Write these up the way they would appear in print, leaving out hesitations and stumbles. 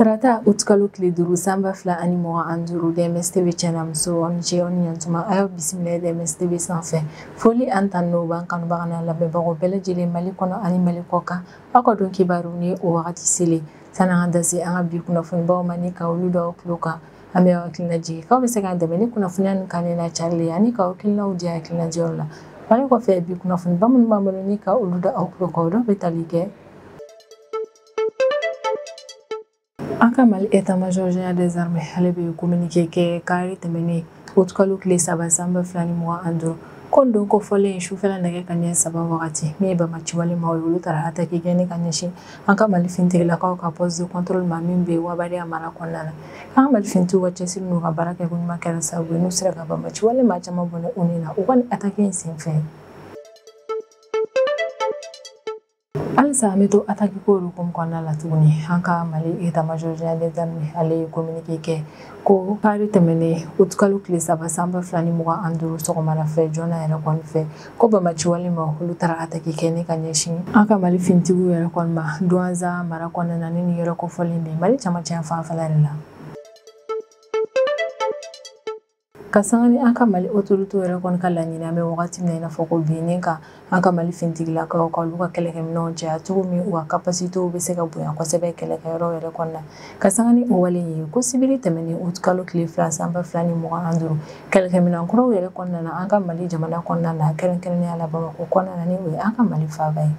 Tarata utkalo kile duru samba fila ani mɔgɔ an duuru DMS-TV channel muso ni cɛ ni ɲantuma a y'aw bisimila DMS-TV sanfɛ foli an tan n'o b'an kanubaga n'a lamɛnbagaw bɛɛ lajɛlen Mali kɔnɔ ani Mali kɔ kan aw ka dɔn kibaru ni o wagati selen san'an ka da se an ka bi kunnafonibaw ma ni ka olu da aw tulo kan an bɛ aw hakilina jigin k'aw bɛ se k'an dɛmɛ ni kunnafoniya nin kan na carilen ani ka hakilinaw di hakilinajɛw la wali kɔfɛ bi kunnafoniba minnu b'an bolo ni ka olu da aw tulo kan o dɔw bɛ tali kɛ an ka Mali état-major général des armées ale bɛ communiqué kɛ kari tɛmɛnen utkalo tile 3 sanba 2025 ko don ko fɔlen sufɛla nɛgɛ kanɲɛ 3 wagati min ye Bamaci walimaw ye olu taara attaque kɛ ni ka ɲɛsin an ka Mali finitigi-lakaw ka poste de contrôle ma min bɛ Wabaliya mara kɔnɔna na an ka Mali finitigiw ka cɛsiri n'u ka baara kɛ ko ɲuman kɛra sababu ye n'u sera ka Bamaci walima caman bɔnɛ u ni na u ka ni attaque in senfɛ Alisa an bɛ to attaque ko hukumu kɔnɔna la tuguni an ka Mali état-major général des armées ale ye communiqué kɛ ko kari tɛmɛnen utkalo tile 3 sanba 2025 sɔgɔmada fɛ joona yɛrɛ kɔni fɛ ko Bamaci walimaw olu taara attaque kɛ ni ka ɲɛsin an ka Mali finitigiw yɛrɛ kɔni ma Douanza mara kɔnɔna na ni yɔrɔ kofɔlen bɛ Mali camancɛ fanfɛla de la ka sanga ni an ka Mali autorité yɛrɛ kɔni ka laɲini an bɛ wagati min na i n'a fɔ ko bi ni ka an ka Mali finitigilakaw ka olu ka kɛlɛkɛminɛnw caya cogo min u ka capacité bɛ se ka bonya kosɛbɛ kɛlɛkɛyɔrɔ yɛrɛ kɔnɔna ka sanga ni o wale ye ko sibiri tɛmɛnen utkalo tile 2 sanba 2025 kɛlɛkɛminɛn kuraw yɛrɛ kɔnɔna na an ka Mali jamana kɔnɔna na kɛrɛnkɛrɛnnenya la Bamako kɔnɔna na ni o ye an ka Mali faaba ye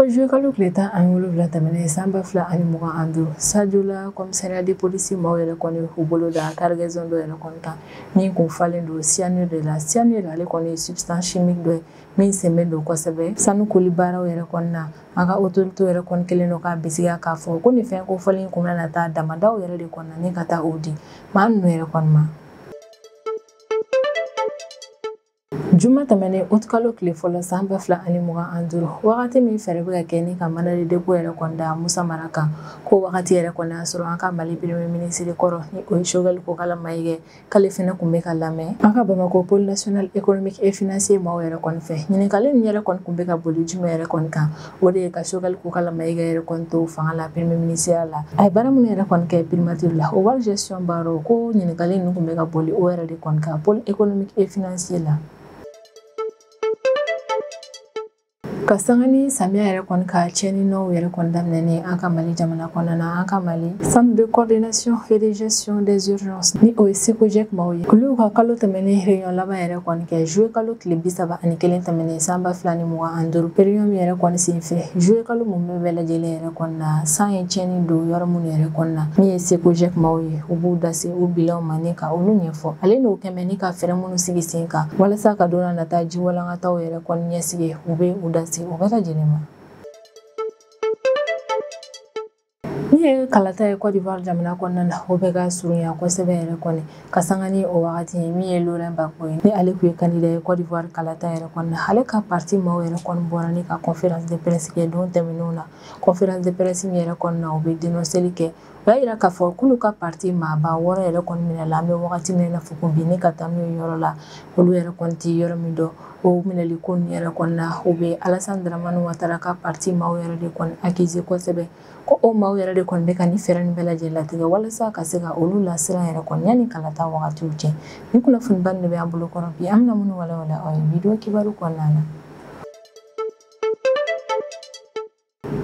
ko juillet kalo tile 17 tɛmɛnen sanba 2025 Sadiola commissariat de police maaw yɛrɛ kɔni u bolo da cargaison dɔ yɛrɛ kɔni kan min kun falen don cyanure de la cyanure ale kɔni ye substance chimique dɔ ye min sɛmɛ don kosɛbɛ sanu koli baaraw yɛrɛ kɔni na an ka autorité yɛrɛ kɔni kelen don k'a bisigiya k'a fɔ ko nin fɛn kofɔlen kun bɛna taa damadaw yɛrɛ de kɔnɔna ni ka taa o di maa ninnu yɛrɛ kɔni ma Juma tɛmɛnen utkalo tile fɔlɔ sanba 2025 wagati min fɛrɛ bɛ ka kɛ ni ka mana de dépôt yɛrɛ kɔni da Musa Mara kan ko wagati yɛrɛ kɔni y'a sɔrɔ an ka Mali premier ministre kɔrɔ ni o ye Choguel Kokala Maïga k'ale fɛnɛ kun bɛ ka lamɛn an ka Bamako pôle national économique et financier maaw yɛrɛ kɔni fɛ ɲininkali nin yɛrɛ kɔni kun bɛ ka boli jumɛn yɛrɛ kɔni kan o de ye ka Choguel Kokala Maïga yɛrɛ kɔni to fanga la premier ministère la a ye baara minnu yɛrɛ kɔni kɛ primature la o wari gestion baaraw ko ɲininkali ninnu kun bɛ ka boli o yɛrɛ de kɔni kan pôle économique et financier la ka sanga ni samiya yɛrɛ kɔni ka tiɲɛni nɔw yɛrɛ kɔni daminɛnen an ka Mali jamana kɔnɔna na an ka Mali centre de coordination et de gestion des urgences ni o ye SECOJEC maaw ye olu ka kalo tɛmɛnen réunion laban yɛrɛ kɔni kɛ juillet kalo tile 31 tɛmɛnen sanba 2025 réunion min yɛrɛ kɔni senfɛ juillet kalo mun bɛɛ lajɛlen yɛrɛ kɔni na san ye tiɲɛni don yɔrɔ minnu yɛrɛ kɔni na min ye SECOJEC maaw ye u b'u da se u bilaw ma ni ka olu ɲɛfɔ ale n'o kɛmɛ ni ka fɛɛrɛ minnu sigi sen kan walasa ka don na taa ji walankataw yɛrɛ kɔni ɲɛsigi u bɛ u da se u bɛɛ lajɛlen ma min ye kalata ye Côte d'Ivoire jamana kɔnɔna na o bɛ ka surunya kosɛbɛ yɛrɛ kɔni ka sanga ni o wagati ye min ye Laurent Gbagbo ye ni ale kun ye candidat ye Côte d'Ivoire kalata yɛrɛ kɔnɔna ale ka parti maaw yɛrɛ kɔni bɔra ni ka conférence de presse kɛ don tɛmɛnenw na conférence de presse min yɛrɛ kɔnɔna na u bɛ dénonceli kɛ o y'a yira k'a fɔ k'olu ka parti maaba 6 yɛrɛ kɔni minɛ la an bɛ wagati min na i n'a fɔ ko bi ne ka taa n'u ye yɔrɔ la olu yɛrɛ kɔni tɛ yɔrɔ min dɔn o minɛli ko ninnu yɛrɛ kɔni na u bɛ Alassane Dramane Ouattara ka parti maaw yɛrɛ de kɔni accusé kosɛbɛ ko o maaw yɛrɛ de kɔni bɛ ka ni fɛɛrɛ nin bɛɛ lajɛlen latigɛ walasa ka se ka olu lasiran yɛrɛ kɔni yanni kalata wagatiw cɛ ni kunnafoniba nin de bɛ an bolo kɔrɔ bi an bɛna minnu walawala aw ye video kibaru kɔnɔna na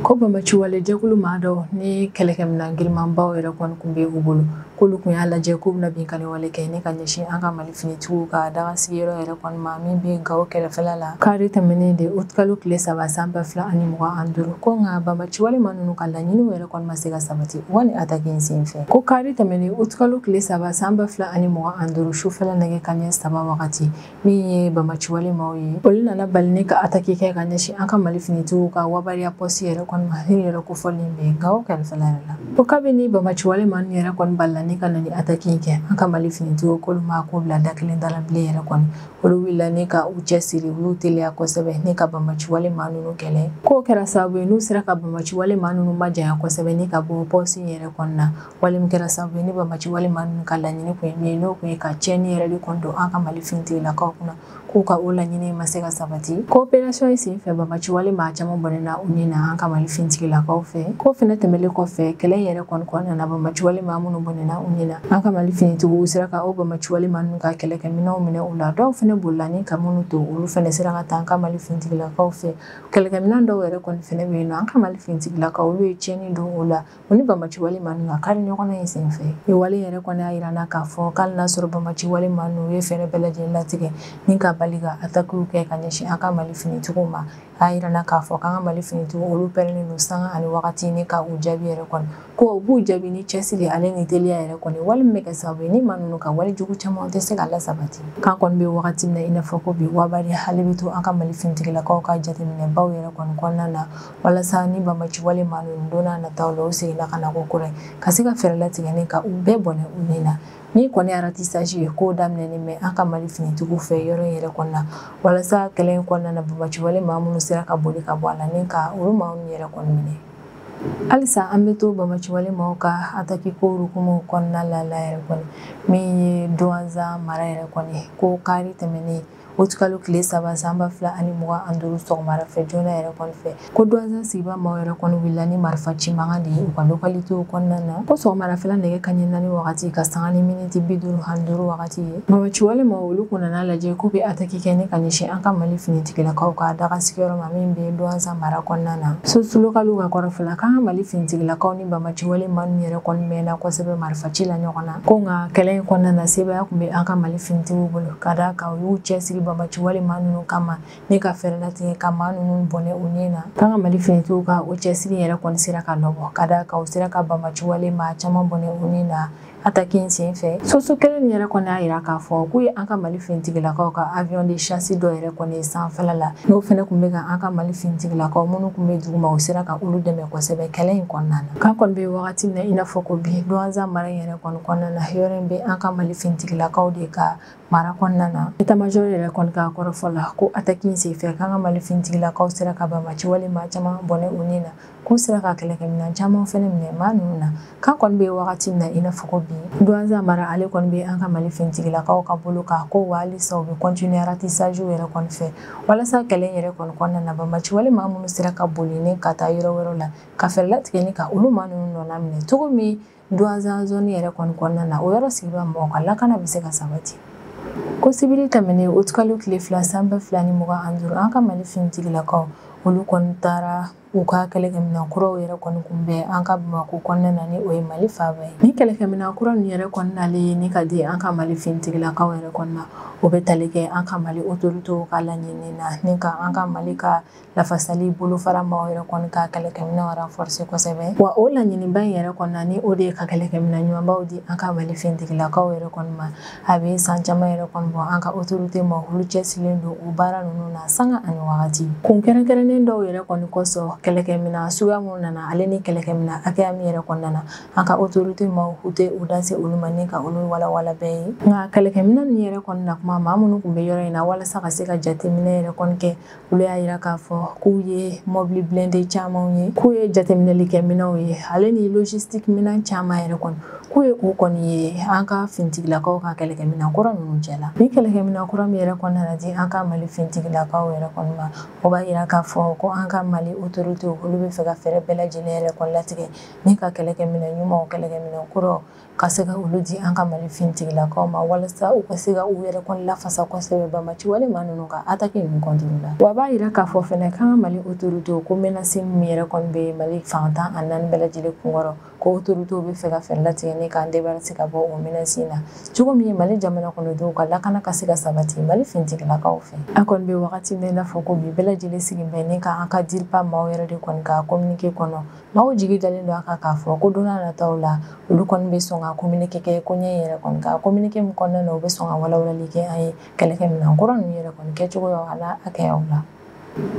ko Bamaci wale jɛkulu maa dɔw ni kɛlɛkɛminɛn girimanbaw yɛrɛ kɔni kun bɛ u bolo k'olu kun y'a lajɛ k'u bɛna binkani wale kɛ ni ka ɲɛsin an ka Mali finitigiw ka dagasigiyɔrɔ yɛrɛ kɔni ma min bɛ Gao kɛrɛfɛla la kari tɛmɛnen de utkalo tile 3 sanba 2025 ko nka Bamaci walima ninnu ka laɲiniw yɛrɛ kɔni ma se ka sabati u ka ni attaque in senfɛ ko kari tɛmɛnen utkalo tile 3 sanba 2025 sufɛla nɛgɛ kanɲɛ 3 wagati min ye Bamaci walimaw ye olu nana bali ni ka attaque kɛ ka ɲɛsin an ka Mali finitigiw ka Wabaliya poste yɛrɛ kɔni ma ni yɛrɛ kofɔlen bɛ Gao kɛrɛfɛla yɛrɛ la ko kabini Bamaci walima ninnu yɛrɛ kɔni balila ni ka na ni attaque in kɛ an ka Mali finitigiw k'olu ma ko bila da kelen da la bilen yɛrɛ kɔni olu wulila ni ka u cɛsiri u y'u teliya kosɛbɛ ni ka Bamaci walima ninnu kɛlɛ k'o kɛra sababu ye n'u sera ka Bamaci walima ninnu majanya kosɛbɛ ni ka bɔ poste in yɛrɛ kɔni na wali min kɛra sababu ye ni Bamaci walima ninnu ka laɲini kun ye min ye n'o kun ye ka tiɲɛni yɛrɛ de kɔni don an ka Mali finitigilakaw kunna k'u ka o laɲini ma se ka sabati. Coopération in sen fɛ banbati wale maa caman bɔnɛna u ni na an ka Mali finitigilakaw fɛ. K'o fɛnɛ tɛmɛlen kɔfɛ kɛlɛ yɛrɛ kɔnɔna na banbati wale maa minnu bɔnɛna u ni na an ka Mali finitigiw sera ka o banbati wale maa ninnu ka kɛlɛkɛminɛnw minɛ u la. Dɔw fɛnɛ bolila ni ka minnu to olu fɛnɛ sera ka taa an ka Mali finitigilakaw fɛ. Kɛlɛkɛminɛn dɔw yɛrɛ kɔni fɛnɛ bɛ yen nɔ an ka Mali finitigilakaw olu ye tiɲɛni don o la o ni banbati wale maa ninnu ka kari ɲɔgɔnna in sen fɛ. Ni wale yɛrɛ kɔni y'a yira k'a fɔ k'ali n'a sɔrɔ banbati wale maa ninnu ye fɛɛrɛ bɛɛ lajɛlen latigɛ ni ka bali ka attaquew kɛ ka ɲɛsin an ka Mali finitigiw ma. A yira k'a fɔ k'an ka Mali finitigiw olu pɛrɛnnen don sanga ani wagati ni ka u jaabi yɛrɛ kɔni ko u b'u jaabi ni cɛsiri ale ni teliya yɛrɛ kɔni wale min bɛ kɛ sababu ye ni maa ninnu ka wale jugu caman tɛ se ka lasabati. K'an kɔni bɛ wagati min na i n'a fɔ ko bi wabali hali bɛ to an ka Mali finitigilakaw ka jateminɛbaw yɛrɛ kɔni kɔnɔna na walasa ni banbati wale maa ninnu don n'a nataw la u seginna ka na ko kura ye ka se ka fɛɛrɛ latigɛ ni ka u bɛɛ bɔnɛ u ni na. Ni kɔni ye ratissage ye k'o daminɛnen bɛ an ka Mali finitigiw fɛ yɔrɔ in yɛrɛ kɔnɔna walasa kɛlɛ in kɔnɔna na banbati wale maa minnu sera ka boli ka bɔ a la ni ka olu maa minnu yɛrɛ kɔni minɛ. Halisa an bɛ to banbati wale maaw ka attaque ko hukumu kɔnɔna la yɛrɛ kɔni min ye Douentza mara yɛrɛ kɔni ko kari tɛmɛnen o kalo tile 3 sanba 2025 sɔgɔmada fɛ joona yɛrɛ kɔni fɛ ko Douentza sigibaa maaw yɛrɛ kɔni wulila ni marifa ci mankan de ye u ka localitéw kɔnɔna na ko sɔgɔmadafɛla nɛgɛ kanɲɛ 4 wagati ka sanga ni miniti 55 wagati ye banbati wale maaw olu kun nana lajɛ k'u bɛ attaque kɛ ni ka ɲɛsin an ka Mali finitigilakaw ka daga sigiyɔrɔ ma min bɛ Douentza mara kɔnɔna na source locales ka kɔrɔfɔla k'an ka Mali finitigilakaw ni banbati wale maa ninnu yɛrɛ kɔni mɛnna kosɛbɛ marifa ci la ɲɔgɔn na ko nka kɛlɛ in kɔnɔna na sebaya kun bɛ an ka Mali finitigiw bolo ka d'a kan u y'u cɛsiri banbati wale maa ninnu kama ni ka fɛɛrɛ latigɛ ka maa ninnu bɔnɛ u ni na k'an ka Mali finitigiw ka o cɛsiri yɛrɛ kɔni sera ka nɔbɔ ka d'a kan u sera ka banbati wale maa caman bɔnɛ u ni na attaque in sen fɛ soso kelen nin yɛrɛ kɔni y'a yira k'a fɔ k'u ye an ka Mali finitigilakaw ka avion de chasse dɔ yɛrɛ kɔni ye sanfɛla la n'o fɛnɛ kun bɛ ka an ka Mali finitigilakaw minnu kun bɛ duguma u sera ka olu dɛmɛ kosɛbɛ kɛlɛ in kɔnɔna na k'an kɔni bɛ wagati min na i n'a fɔ ko bi Douentza mara in yɛrɛ kɔni kɔnɔna na yɔrɔ in bɛ an ka Mali finitigilakaw de ka mara kɔnɔna na état-major yɛrɛ kɔni ka kɔrɔfɔ la ko attaque in sen fɛ k'an ka Mali finitigilakaw sera ka banbati wale maa caman bɔnɛ u ni na k'u sera ka kɛlɛkɛminɛn caman fɛnɛ minɛ maa ninnu na k'an kɔni bɛ wagati min na i n'a fɔ ko bi Douentza mara ale kɔni bɛ an ka Mali finitigilakaw ka bolo kan ko wa halisa u bɛ continuer ratissage yɛrɛ kɔni fɛ walasa kɛlɛ in yɛrɛ kɔni kɔnɔna na banbati wale maa minnu sera ka boli ni ka taa yɔrɔ wɛrɛw la ka fɛɛrɛ latigɛ ni ka olu maa ninnu nɔna minɛ cogo min Douentza zone yɛrɛ kɔni kɔnɔna na o yɔrɔ sigibaa mɔgɔw ka lakana bɛ se ka sabati. Ko sibiri tɛmɛnen o kalo tile 2 sanba 2025 an ka Mali finitigilakaw olu kɔni taara u ka kɛlɛkɛminɛn kuraw yɛrɛ kɔni kunbɛn an ka Bamako kɔnɔna na ni o ye Mali faaba ye ni kɛlɛkɛminɛn kura ninnu yɛrɛ kɔni nalen ni ka di an ka Mali finitigilakaw yɛrɛ kɔni ma o bɛ tali kɛ an ka Mali autoritéw ka laɲini na ni ka an ka Mali ka lafasali bolofara maaw yɛrɛ kɔni ka kɛlɛkɛminɛnw renforcer kosɛbɛ wa o laɲiniba in yɛrɛ kɔni na ni o de ye ka kɛlɛkɛminɛn ɲumanbaw di an ka Mali finitigilakaw yɛrɛ kɔni ma a bɛ san caman yɛrɛ kɔni bɔ an ka autorité ma olu cɛsirilen don o baara ninnu na sanga ani wagati kun kɛrɛnkɛrɛnnen dɔw yɛrɛ kɔni kɔsɔn kɛlɛkɛminɛn suguya minnu nana ale ni kɛlɛkɛminɛn hakɛya min yɛrɛ kɔnɔna na an ka autorité ma u tɛ u da se olu ma ni ka olu walawala bɛɛ ye nka kɛlɛkɛminɛn ninnu yɛrɛ kɔni na kuma maa minnu kun bɛ yɔrɔ in na walasa ka se ka jateminɛ yɛrɛ kɔni kɛ olu y'a yira k'a fɔ k'u ye mobili blindé camanw ye k'u ye jateminɛli kɛ minɛnw ye ale ni logistique minɛn caman yɛrɛ kɔni k'u ye o kɔni ye an ka finitigilakaw ka kɛlɛkɛminɛn kura ninnu cɛla ni kɛlɛkɛminɛn kura min yɛrɛ kɔni nana di an ka Mali finitigilakaw yɛrɛ kɔni ma o b'a yira k'a fɔ ko an ka Mali autorité olu bɛ fɛ ka fɛɛrɛ bɛɛ lajɛlen yɛrɛ kɔni latigɛ ni ka kɛlɛkɛminɛn ɲumanw kɛlɛkɛminɛn kuraw ka se ka olu di an ka Mali finitigilakaw ma walasa u ka se ka u yɛrɛ kɔni lafasa kosɛbɛ banbati wale maa ninnu ka attaque ninnu continue la wa b'a yira k'a fɔ fɛnɛ k'an ka Mali autorité ko menace min yɛrɛ kɔni bɛ Mali fantan a 4 bɛɛ lajɛlen kunkɔrɔ ko autorité bɛ fɛ ka fɛɛrɛ latigɛ ni k'an débarrasser ka bɔ o menace in na cogo min Mali jamana kɔnɔdenw ka lakana ka se ka sabati Mali finitigilakaw fɛ an kɔni bɛ wagati min na i n'a fɔ ko bi bɛɛ lajɛlen sigin bɛ ni ka an ka DIRPA maaw yɛrɛ de kɔni ka communiqué kɔnɔ maaw jigi dalen don a kan k'a fɔ ko don n'a nataw la olu kɔni bɛ sɔn ka communiqué kɛ ko ɲɛ yɛrɛ kɔni ka communiqué min kɔnɔna na u bɛ sɔn ka walawalali kɛ an ye kɛlɛkɛminɛn kura ninnu yɛrɛ kɔni kɛcogoyaw a n'a hakɛyaw la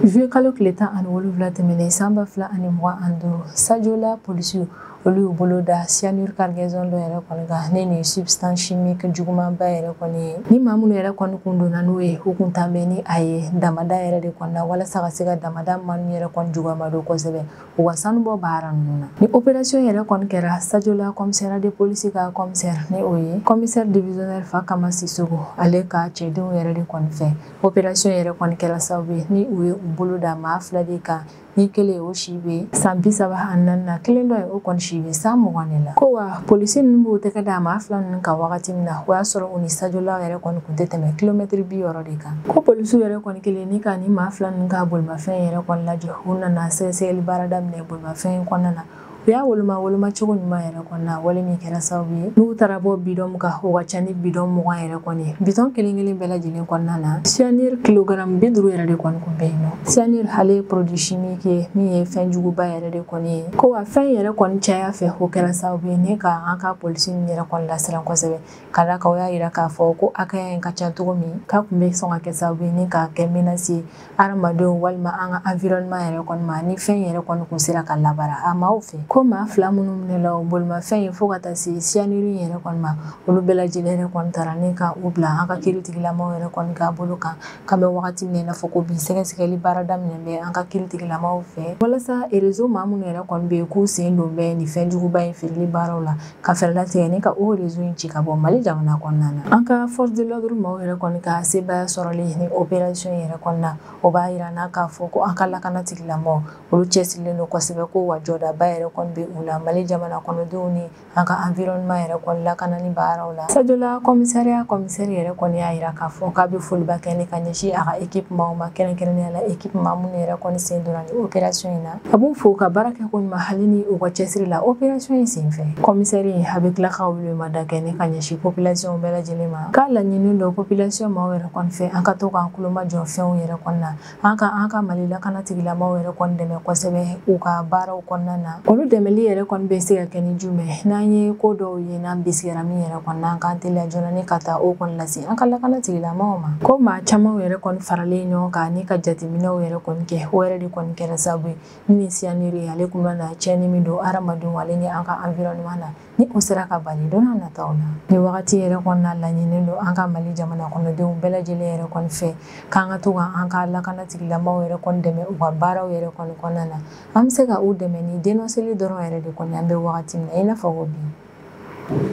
juillet kalo tile 17 tɛmɛnen sanba 2025 Sadiola polisiw olu y'u bolo da cyanure cargaison dɔ yɛrɛ kɔni kan ne ni substance chimique jugumanba yɛrɛ kɔni ni maa minnu yɛrɛ kɔni kun donna n'o ye u kun tan bɛ ni a ye damada yɛrɛ de kɔnɔna walasa ka se ka damada manu yɛrɛ kɔni juguma don kosɛbɛ u ka sanubɔ baara ninnu na ni opération yɛrɛ kɔni kɛra Sadiola commissariat de police ka commissaire ni o ye commissaire divisionnaire Fakama Sissogo ale ka cɛdenw yɛrɛ de kɔni fɛ opération yɛrɛ kɔni kɛra sababu ye ni u ye u bolo da maa 2 de kan ni kelen o si bɛ san 34 na kelen dɔ ye o kɔni si bɛ san 20 la ko wa polisi ninnu b'u tɛgɛ da maa 2 ninnu kan wagati min na o y'a sɔrɔ u ni Sadiola yɛrɛ kɔni kun tɛ tɛmɛ kilomɛtiri 60 de kan ko polisiw yɛrɛ kɔni kelen ni ka ni maa 2 ninnu ka bolimafɛn yɛrɛ kɔni lajɛ u nana sɛgɛsɛgɛli baara daminɛ bolimafɛn kɔnɔna na u y'a woloma cogo ɲuman yɛrɛ kɔnɔna wale min kɛra sababu ye n'u taara bɔ bidon min kan o ka ca ni bidon 20 yɛrɛ kɔni ye bidon kelen bɛɛ lajɛlen kɔnɔna na cyanure kilogramme 50 yɛrɛ de kɔni kun bɛ yen nɔ cyanure ale ye produit chimique ye min ye fɛn juguba yɛrɛ de kɔni ye ko wa fɛn yɛrɛ kɔni caya fɛ o kɛra sababu ye ne ka an ka polisi yɛrɛ kɔni lasiran kosɛbɛ ka da kan o y'a yira k'a fɔ ko hakɛya in ka ca cogo min k'a kun bɛ sɔn ka kɛ sababu ye ni ka kɛ menace ye adamadenw walima an ka environnement yɛrɛ kɔni ma ni fɛn yɛrɛ kɔni kun sera ka labara a maaw fɛ ko maa 2 minnu minɛla o bolimafɛn ye fo ka taa se cyanure yɛrɛ kɔni ma olu bɛɛ lajɛlen yɛrɛ kɔni taara ni ka u bila an ka kiiritigilamaw yɛrɛ kɔni ka bolo kan kan bɛ wagati min na i n'a fɔ ko bi sɛgɛsɛgɛli baara daminɛ bɛ an ka kiiritigilamaw fɛ walasa réseau maa minnu yɛrɛ kɔni bɛ yen k'u sen don bɛ nin fɛn juguba in feereli baaraw la ka fɛɛrɛ latigɛ ni ka o réseau in ci ka bɔ Mali jamana kɔnɔna na an ka force de l'ordre maaw yɛrɛ kɔni ka sebaya sɔrɔli ni opération yɛrɛ kɔnɔna o b'a yira n'a k'a fɔ ko an ka lakana tigilamɔgɔw olu cɛsirilen don kosɛbɛ ko wa jɔdaba yɛrɛ kɔni bɛ u la Mali jamana kɔnɔdenw ni an ka environnement yɛrɛ kɔni lakanani baaraw la Sadiola commissariat commissaire yɛrɛ kɔni y'a yira k'a fɔ k'a bɛ foliba kɛ ni ka ɲɛsin a ka équipement ma kɛrɛnkɛrɛnnenya la équipement minnu yɛrɛ kɔni sen donna ni opération in na a b'u fo ka baara kɛ ko ɲuman hali ni u ka cɛsiri la opération in senfɛ commissaire a bɛ tila ka welemada kɛ ni ka ɲɛsin population bɛɛ lajɛlen ma k'a laɲini don population maaw yɛrɛ kɔni fɛ an ka to k'an kulomajɔ fɛnw yɛrɛ kɔni na an ka Mali lakana tigilamaw yɛrɛ kɔni dɛmɛ kosɛbɛ u ka baaraw kɔnɔna na olu dɛmɛli yɛrɛ kɔni bɛ se ka kɛ ni jumɛn n'an ye ko dɔw ye n'an bisigara min yɛrɛ kɔni n'an k'an teliya joona ni ka taa o kɔni lase an ka lakana tigilamaw ma ko maa camanw yɛrɛ kɔni faralen ɲɔgɔn kan ni ka jateminɛw yɛrɛ kɔni kɛ o yɛrɛ de kɔni kɛra sababu ye ni cyanure ale kun bɛna tiɲɛni min don adamadenw ale ni an ka environnement na ni o sera ka bali don n'a nataw la ni wagati yɛrɛ kɔnɔna laɲini don an ka Mali jamana kɔnɔdenw bɛɛ lajɛlen yɛrɛ kɔni fɛ k'an ka to ka an ka lakana tigilamaw yɛrɛ kɔni dɛmɛ u ka baaraw yɛrɛ kɔni kɔnɔna na an bɛ se ka u dɛmɛ ni dénonceli dɔrɔn yɛrɛ de kɔni an bɛ wagati min na i n'a fɔ ko bi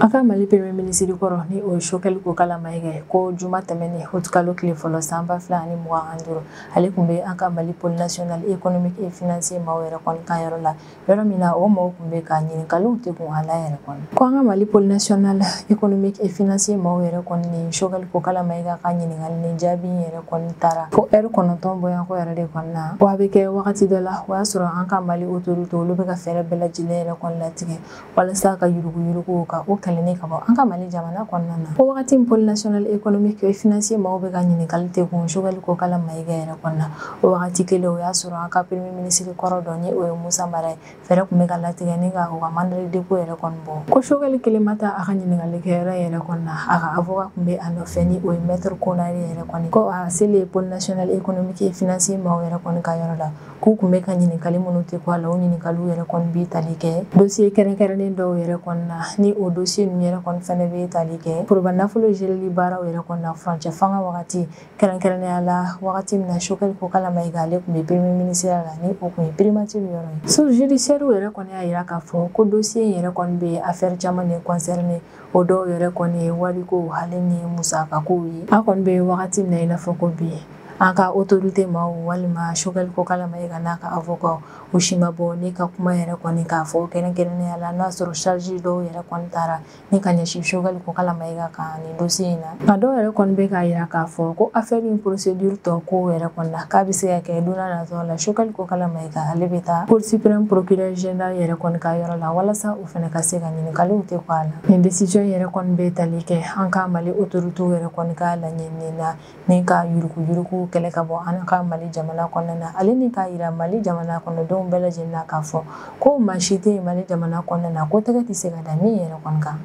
an ka Mali premier ministre kɔrɔ ni o ye Choguel Kokala Mayiga ye ko juma tɛmɛnen o kalo tile fɔlɔ san 2025 ale kun bɛ an ka Mali pôle national économique et financier maaw yɛrɛ kɔni kan yɔrɔ la yɔrɔ min na o maaw kun bɛ ka ɲininkaliw tɛ kun a la yɛrɛ kɔni ko an ka Mali pôle national économique et financier maaw yɛrɛ kɔni ni Choguel Kokala Mayiga ka ɲininkali ni jaabi yɛrɛ kɔni taara fo heure 9 bɔɲɔgɔnko yɛrɛ de kɔni na wa a bɛ kɛ wagati dɔ la o y'a sɔrɔ an ka Mali autorité olu bɛ ka fɛɛrɛ bɛɛ lajɛlen yɛrɛ kɔni latigɛ walasa ka yuruguyurugu ka o kɛlɛni ka bɔ an ka Mali jamana kɔnɔna na o wagati pôle national économique et financier maaw bɛ ka ɲininkali tɛ kun Choguel Kokala Mayiga yɛrɛ kɔnɔna o wagati kelen o y'a sɔrɔ an ka premier ministre kɔrɔ dɔ ni o ye Musa Mara ye fɛɛrɛ kun bɛ ka latigɛ ni ka o ka mandat de dépôt yɛrɛ kɔni bɔ ko Choguel kelen ma taa a ka ɲininkali kɛyɔrɔ yɛrɛ kɔnɔna a ka avocat kun bɛ a nɔfɛ ni o ye maître Konare yɛrɛ kɔni ko a selen pôle national économique et financier maaw yɛrɛ kɔni ka yɔrɔ la k'u kun bɛ ka ɲininkali minnu tɛ kɔ a la o ɲininkaliw yɛrɛ kɔni bɛ tali kɛ dossier kɛrɛnkɛrɛnnen dɔw yɛrɛ kɔni na ni o dossier ninnu yɛrɛ kɔni fɛnɛ bɛ tali kɛ foroba nafolo geleli baaraw yɛrɛ kɔni na furancɛ fanga wagati kɛrɛnkɛrɛnnenya la wagati min na Choguel Kokala Mayiga ale kun bɛ premier ministre la ni o kun ye primature yɔrɔ ye sur judiciaire yɛrɛ kɔni y'a yira k'a fɔ ko dossier yɛrɛ kɔni bɛ affaire caman de concerné o dɔw yɛrɛ kɔni ye wariko hali ni musakakow ye an kɔni bɛ wagati min na i n'a fɔ ko bi an ka autorité maaw walima Choguel Kokala Mayiga n'a ka avocat o si ma bɔ ni ka kuma yɛrɛ kɔni k'a fɔ kɛrɛnkɛrɛnnenya la n'a sɔrɔ charge dɔw yɛrɛ kɔni taara ni ka ɲɛsin Choguel Kokala Mayiga kan nin dossier in na nka dɔw yɛrɛ kɔni bɛ k'a yira k'a fɔ ko affaire in procédure tɔ ko yɛrɛ kɔni na k'a bɛ se ka kɛ don n'a nataw la Choguel Kokala Mayiga ale bɛ taa cour suprême procureur général yɛrɛ kɔni ka yɔrɔ la walasa o fana ka se ka ɲininkaliw tɛ kɔ a la nin décision yɛrɛ kɔni bɛ tali kɛ an ka Mali autorité yɛrɛ kɔni ka laɲini na ni ka yuruguyurugu kɛlɛ ka bɔ an ka Mali jamana kɔnɔna na ale ni k'a yira Mali jamana kɔnɔdenw bɛɛ lajɛlen na k'a fɔ ko maa si tɛ Mali jamana kɔnɔna na ko tɛgɛ tɛ se ka da min yɛrɛ kɔni kan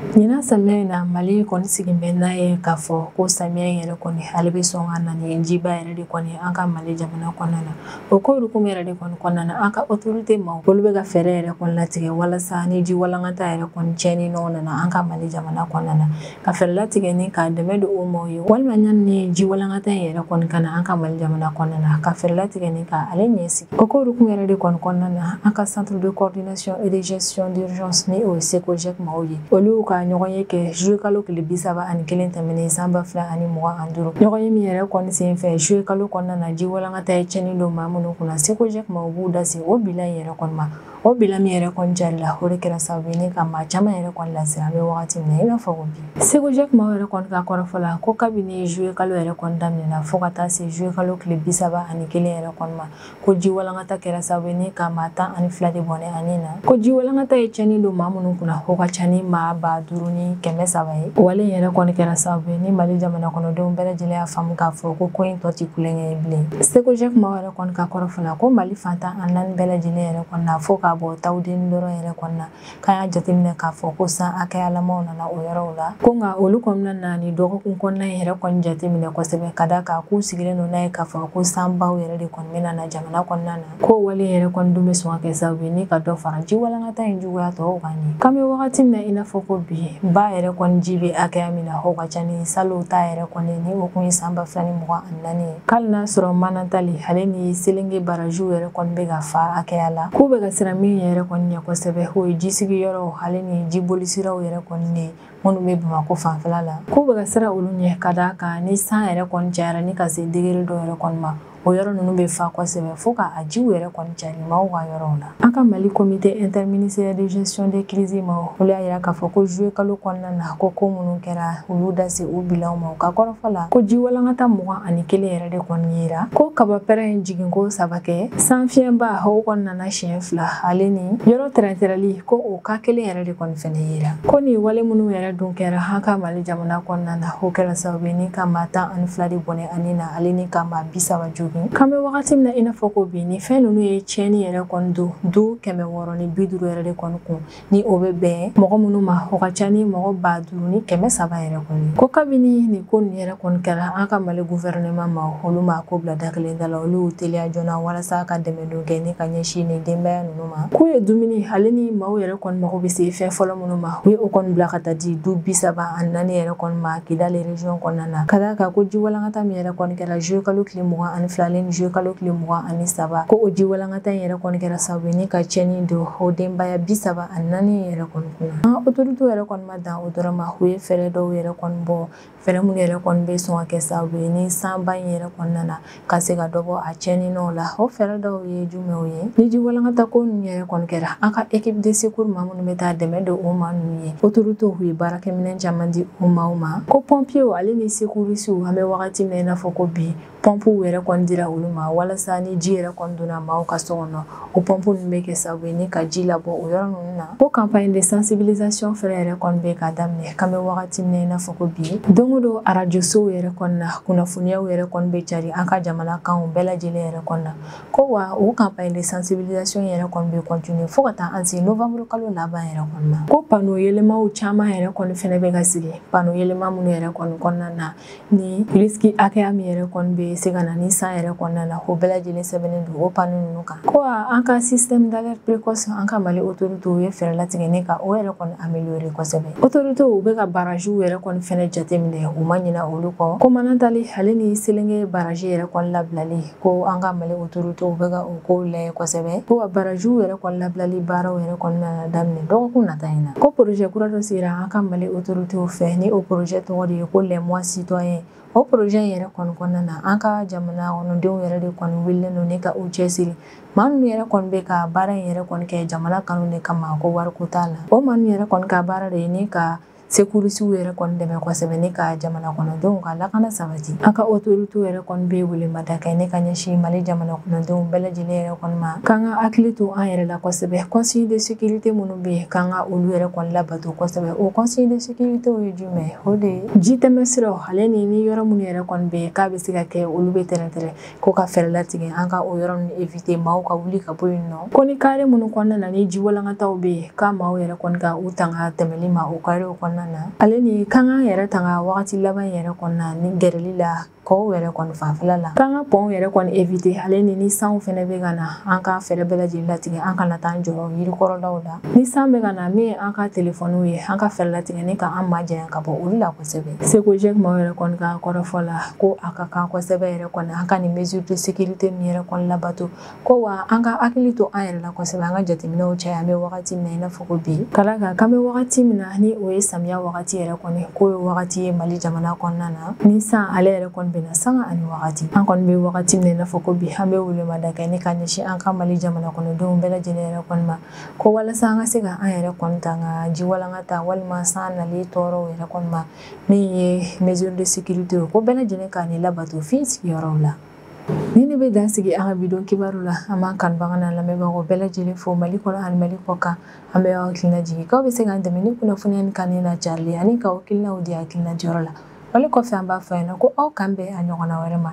Nina samiya na Mali kɔni sigin bɛ n'a ye k'a fɔ ko samiya in yɛrɛ kɔni ale bɛ sɔn ka na ni jiba yɛrɛ de kɔni an ka Mali jamana kɔnɔna na. O ko hokumu yɛrɛ de kɔni kɔnɔna na an ka autorité maaw olu bɛ ka fɛɛrɛ yɛrɛ kɔni latigɛ walasa ni ji walankata yɛrɛ kɔni cɛnni nɔ nana an ka Mali jamana kɔnɔna na ka fɛɛrɛ latigɛ ni ka dɛmɛ don o maaw ye walima yanni ji walankata in yɛrɛ kɔni kana an ka Mali jamana kɔnɔna na ka fɛɛrɛ latigɛ ni ka ale ɲɛsigi. O ko hokumu yɛrɛ de kɔni kɔnɔna na an ka centre de coordination et de gestion d'urgence ni o ye SECOGEC maaw ye olu ka ɲɔgɔn ye kɛ juillet kalo tile 31 tɛmɛnen san 2025 ɲɔgɔn ye min yɛrɛ kɔni sen fɛ juillet kalo kɔnɔna na ji walankata ye cɛnni don maa minnu kunna SECOGEC maaw b'u da se o bilan in yɛrɛ kɔni ma o bilan min yɛrɛ kɔni jarila o de kɛra sababu ye ka maa caman yɛrɛ kɔni lasira an bɛ wagati min na i n'a fɔ ko bi SECOGEC maaw yɛrɛ kɔni ka kɔrɔfɔ la ko kabini juillet kalo yɛrɛ kɔni daminɛna fo ka taa se juillet kalo tile 31 yɛrɛ kɔni ma ko ji walankata kɛra sababu ye ka maa 12 de bɔnɛ ani na ko ji walankata ye cɛnni don maa minnu kunna o ka ca ni maa 5,300 ye wale yɛrɛ kɔni kɛra sababu ye ni Mali jamana kɔnɔdenw bɛɛ lajɛlen y'a faamu k'a fɔ ko in tɔ tɛ kulonkɛ ye bilen SECOGEC maaw yɛrɛ kɔni ka kɔrɔfɔ la ko Mali fantan 4 bɛɛ lajɛlen yɛrɛ kɔni na fo k'a bɔ Tawudeni dɔrɔn yɛrɛ kɔni na k'an y'a jateminɛ k'a fɔ ko san hakɛyalamaw nana o yɔrɔw la ko nka olu kɔnɔna na ni dɔgɔkun kɔnɔna in yɛrɛ kɔni jateminɛ kosɛbɛ ka da kan k'u sigilen don n'a ye k'a fɔ ko sanbaw yɛrɛ de kɔni bɛna na jamana kɔnɔna na ko wale yɛrɛ kɔni dun bɛ sɔn ka kɛ sababu ye ni ka dɔ fara ji walankata in juguya tɔw kan ye k'an bɛ wagati min na i n'a fɔ ko bi ba yɛrɛ kɔni ji bɛ hakɛya min na o ka ca ni salon ta yɛrɛ kɔni ni o kun ye san 2024 ye k'ali n'a sɔrɔ Manantali ale ni Selenge barajiw yɛrɛ kɔni bɛ ka fa hakɛya la k'u bɛ ka siran min yɛrɛ kɔni ɲɛ kosɛbɛ o ye ji sigiyɔrɔ ale ni jiboli siraw yɛrɛ kɔni de minnu bɛ Bamakɔ fanfɛla la k'u bɛ ka siran olu ɲɛ ka d'a kan ni san yɛrɛ kɔni cayara ni ka se degré dɔ yɛrɛ kɔni ma o yɔrɔ ninnu bɛ fa kosɛbɛ fo ka a jiw yɛrɛ kɔni cari maaw ka yɔrɔw la an ka Mali comité interministériel de gestion des crises maaw olu y'a jira k'a fɔ ko juillet kalo kɔnɔna na ko minnu kɛra olu da se o bilanw ma u ka kɔrɔfɔ la ko ji walankata 21 yɛrɛ de kɔni yera ko kaba pɛrɛn in jigin ko 3 kɛ san fiɲɛba o kɔni nana siɲɛ 2 ale ni yɔrɔ tɛrɛntɛrɛli ko o ka 1 yɛrɛ de kɔni fɛnɛ yera ko ni wale minnu yɛrɛ dun kɛra an ka Mali jamana kɔnɔna na o kɛra sababu ye ni ka maa 12 de bɔnɛ ani na ale ni ka maa 30 jogin k'an bɛ wagati min na i n'a fɔ ko bi ni fɛn ninnu ye tiɲɛni yɛrɛ kɔni don du 650 yɛrɛ de kɔni kun ni o bɛ bɛn mɔgɔ minnu ma o ka ca ni mɔgɔ 5,300 yɛrɛ kɔni ko kabini ni ko nin yɛrɛ kɔni kɛra an ka Mali gouvernement ma olu ma ko bila da kelen da la olu y'u teliya joona walasa ka dɛmɛ don kɛ ni ka ɲɛsin ni denbaya ninnu ma k'u ye dumuni ale ni maaw yɛrɛ kɔni mago bɛ se fɛn fɔlɔ minnu ma u ye o kɔni bila ka taa di du 34 yɛrɛ kɔni ma Kidali région kɔnɔna na ka d'a kan ko ji walankata min yɛrɛ kɔni kɛra juillet kalo tile 22 ni juillet kalo tile 23 ko o ji walankata in yɛrɛ kɔni kɛra sababu ye ni ka cɛnni don o denbaya 34 yɛrɛ kɔni kunna an autorité yɛrɛ kɔni ma dan o dɔrɔn ma u ye fɛɛrɛ dɔw yɛrɛ kɔni bɔ fɛɛrɛ minnu yɛrɛ kɔni bɛ sɔn ka kɛ sababu ye ni sanba in yɛrɛ kɔnɔna na ka se ka dɔ bɔ a cɛnninw la o fɛɛrɛ dɔw ye jumɛnw ye ni ji walankata ko ninnu yɛrɛ kɔni kɛra an ka équipe de secours maa minnu bɛ taa dɛmɛ don o maa ninnu ye autorité u ye baarakɛminɛn caman di o maaw ma ko pompiers ale ni secouristes an bɛ wagati min na i n'a fɔ ko bi pɔnpuw yɛrɛ kɔni dira olu ma walasa ni ji yɛrɛ kɔni donna maaw ka so kɔnɔ o pɔnpu ninnu bɛ kɛ sababu ye ni ka ji labɔ o yɔrɔ ninnu na ko campagne de sensibilisation fɛnɛ yɛrɛ kɔni bɛ ka daminɛ k'an bɛ wagati min na i n'a fɔ ko bi don o don radio sow yɛrɛ kɔni na kunnafoniyaw yɛrɛ kɔni bɛ cari an ka jamana kanw bɛɛ lajɛlen yɛrɛ kɔni na ko wa o campagne de sensibilisation yɛrɛ kɔni bɛ continuer fo ka taa an se novembre kalo laban yɛrɛ kɔni ma ko panneau yɛlɛmaw caman yɛrɛ kɔni fɛnɛ bɛ ka sigi panneau yɛlɛma minnu yɛrɛ kɔni kɔnɔna na ni risque hakɛya min yɛrɛ kɔni bɛ se ka na ni san yɛrɛ kɔnɔna na o bɛɛ lajɛlen sɛbɛnnen don o panneau ninnu kan ko an ka système d'alerte précoce an ka Mali autorité u ye fɛɛrɛ latigɛ ni ka o yɛrɛ kɔni améliorer kosɛbɛ autorité u bɛ ka barajiw yɛrɛ kɔni fɛnɛ jateminɛ u ma ɲina olu kɔ ko Manantali ale ni Selenge baraji yɛrɛ kɔni labilali ko an ka Mali autorité u bɛ ka o kow layɛ kosɛbɛ ko barajiw yɛrɛ kɔni labilali baaraw yɛrɛ kɔni nana daminɛ dɔgɔkun nata in na ko projet kura dɔ sigira an ka Mali autorité u fɛ ni o projet tɔgɔ de ye ko les mois citoyens o projet in yɛrɛ kɔni kɔnɔna na an ka jamana kɔnɔdenw yɛrɛ de kɔni wililen don ni ka u cɛsiri maa minnu yɛrɛ kɔni bɛ ka baara in yɛrɛ kɔni kɛ jamana kanu de kama ko wariko t'a la o maa minnu yɛrɛ kɔni ka baara de ye ni ka sécurité yɛrɛ kɔni dɛmɛ kosɛbɛ ni ka jamana kɔnɔdenw ka lakana sabati an ka autorité yɛrɛ kɔni bɛ welemada kɛ ne ka ɲɛsin Mali jamana kɔnɔdenw bɛɛ lajɛlen yɛrɛ kɔni ma k'an ka hakili to an yɛrɛ la kosɛbɛ conseil de sécurité minnu bɛ yen k'an ka olu yɛrɛ kɔni labato kosɛbɛ o conseil de sécurité ye jumɛn o de ye ji tɛmɛ siraw ale ni yɔrɔ minnu yɛrɛ kɔni bɛ yen k'a bɛ se ka kɛ olu bɛ tɛrɛntɛrɛn ko ka fɛɛrɛ latigɛ an ka o yɔrɔ ninnu éviter maaw ka wuli ka bɔ yen nɔ ko ni carré minnu kɔnɔna na ni ji walankataw bɛ yen k'a maaw yɛrɛ kɔni ka u tanga tɛmɛli ma o carré kɔnɔna kɔnɔna na ale ni kan ka yɛrɛ tanga wagati laban yɛrɛ kɔnɔna ni gɛrɛli la kɔw yɛrɛ kɔni fanfɛla la kan ka pɔn yɛrɛ kɔni éviter ale ni san fɛnɛ bɛ ka na an ka fɛɛrɛ bɛɛ lajɛlen latigɛ an kana taa jɔrɔ yirikɔrɔlaw la ni san bɛ ka na min an ka téléphone ye an ka fɛɛrɛ latigɛ ni ka an majanya ka bɔ olu la kosɛbɛ Secogec maaw yɛrɛ kɔni ka kɔrɔfɔ la ko a ka kan kosɛbɛ yɛrɛ kɔni an ka ni mesure de sécurité min yɛrɛ kɔni labato ko wa an ka hakili to an yɛrɛ la kosɛbɛ an ka jateminɛw caya an bɛ wagati min na i n'a fɔ ko bi kala kan bɛ wagati min na ni o ye samiya wagati yɛrɛ kɔni ko ye wagati ye Mali jamana kɔnɔna na ni san ale yɛrɛ kɔni bɛna sanga ani wagati an kɔni bɛ wagati min na i n'a fɔ ko bi an bɛ welemada kɛ ni ka ɲɛsin an ka Mali jamana kɔnɔdenw bɛɛ lajɛlen yɛrɛ kɔni ma ko walasa an ka se ka an yɛrɛ kɔni tanga jiwalankata walima san nali tɔɔrɔw yɛrɛ kɔni ma min ye mesure de sécurité ko bɛɛ lajɛlen ka ni labato fi sigiyɔrɔw la ni ne bɛ dan sigi an ka bidon kibaru la an b'an kanubaga n'a lamɛnbagaw bɛɛ lajɛlen fo Mali kɔnɔ ani Mali kɔ kan an bɛ hakilina jigin k'aw bɛ se k'an dɛmɛ ni kunnafoniya ni kan na carili ani ka hakilinaw di hakilina jɔyɔrɔ la wali kɔfɛ an b'a fɔ yen nɔ ko aw kan bɛn a ɲɔgɔnna wɛrɛ ma